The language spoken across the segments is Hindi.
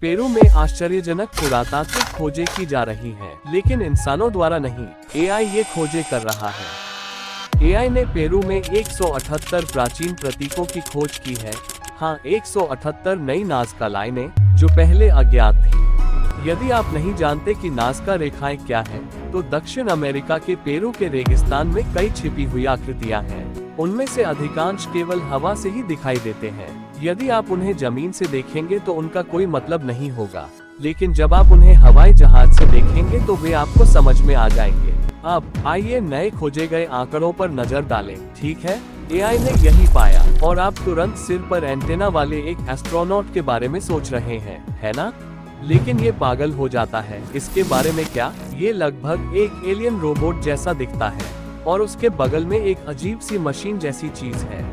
पेरू में आश्चर्यजनक पुरातात्विक खोजें की जा रही हैं, लेकिन इंसानों द्वारा नहीं, एआई ये खोजें कर रहा है। एआई ने पेरू में 178 प्राचीन प्रतीकों की खोज की है। हाँ, 178 नई नाज़का लाइनें, जो पहले अज्ञात थी। यदि आप नहीं जानते कि नाज़का रेखाएं क्या हैं, तो दक्षिण अमेरिका के पेरू के रेगिस्तान में कई छिपी हुई आकृतियां हैं। उनमें से अधिकांश केवल हवा से ही दिखाई देते हैं। यदि आप उन्हें जमीन से देखेंगे तो उनका कोई मतलब नहीं होगा, लेकिन जब आप उन्हें हवाई जहाज से देखेंगे तो वे आपको समझ में आ जाएंगे। अब आइए नए खोजे गए आंकड़ों पर नजर डालें। ठीक है, एआई ने यही पाया और आप तुरंत सिर पर एंटेना वाले एक एस्ट्रोनॉट के बारे में सोच रहे हैं, है ना? लेकिन ये पागल हो जाता है। इसके बारे में क्या? ये लगभग एक एलियन रोबोट जैसा दिखता है और उसके बगल में एक अजीब सी मशीन जैसी चीज है।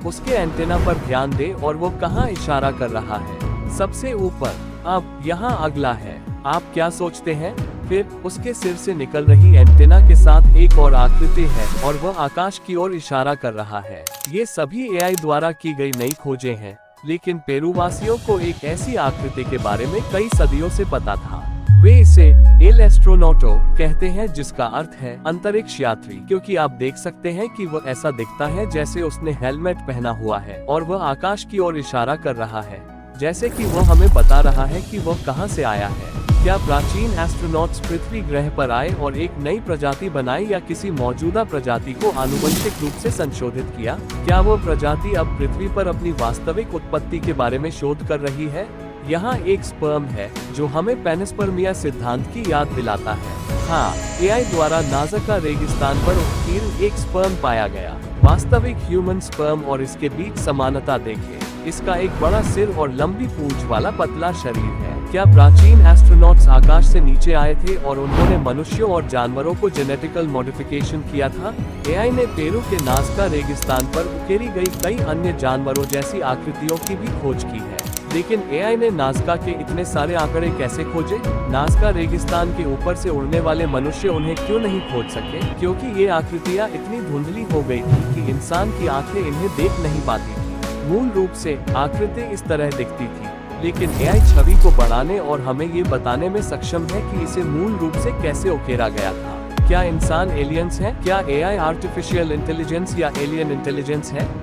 उसके एंटेना पर ध्यान दे और वो कहाँ इशारा कर रहा है? सबसे ऊपर। अब यहाँ अगला है। आप क्या सोचते हैं? फिर उसके सिर से निकल रही एंटेना के साथ एक और आकृति है और वह आकाश की ओर इशारा कर रहा है। ये सभी एआई द्वारा की गई नई खोजें हैं, लेकिन पेरू वासियों को एक ऐसी आकृति के बारे में कई सदियों से पता था। वे इसे एल एस्ट्रोनॉटो कहते हैं, जिसका अर्थ है अंतरिक्ष यात्री, क्योंकि आप देख सकते हैं कि वह ऐसा दिखता है जैसे उसने हेलमेट पहना हुआ है और वह आकाश की ओर इशारा कर रहा है, जैसे कि वह हमें बता रहा है कि वह कहां से आया है। क्या प्राचीन एस्ट्रोनॉट्स पृथ्वी ग्रह पर आए और एक नई प्रजाति बनाई, या किसी मौजूदा प्रजाति को आनुवंशिक रूप से संशोधित किया? क्या वो प्रजाति अब पृथ्वी पर अपनी वास्तविक उत्पत्ति के बारे में शोध कर रही है? यहाँ एक स्पर्म है जो हमें पेनिस्पर्मिया सिद्धांत की याद दिलाता है। हाँ, एआई द्वारा नाज़का रेगिस्तान पर उत्कीर्ण एक स्पर्म पाया गया। वास्तविक ह्यूमन स्पर्म और इसके बीच समानता देखें। इसका एक बड़ा सिर और लंबी पूंछ वाला पतला शरीर है। क्या प्राचीन एस्ट्रोनॉट्स आकाश से नीचे आए थे और उन्होंने मनुष्यों और जानवरों को जेनेटिकल मॉडिफिकेशन किया था? एआई ने पेरू के नाज़का रेगिस्तान पर उकेरी गई कई अन्य जानवरों जैसी आकृतियों की भी खोज की है। लेकिन एआई ने नाज़का के इतने सारे आंकड़े कैसे खोजे? नाज़का रेगिस्तान के ऊपर से उड़ने वाले मनुष्य उन्हें क्यों नहीं खोज सके? क्योंकि ये आकृतियाँ इतनी धुंधली हो गई थी कि इंसान की आंखें इन्हें देख नहीं पाती थी। मूल रूप से आकृति इस तरह दिखती थी, लेकिन एआई छवि को बढ़ाने और हमें ये बताने में सक्षम है कि इसे मूल रूप से कैसे उकेरा गया था। क्या इंसान एलियंस है? क्या एआई आर्टिफिशियल इंटेलिजेंस या एलियन इंटेलिजेंस है?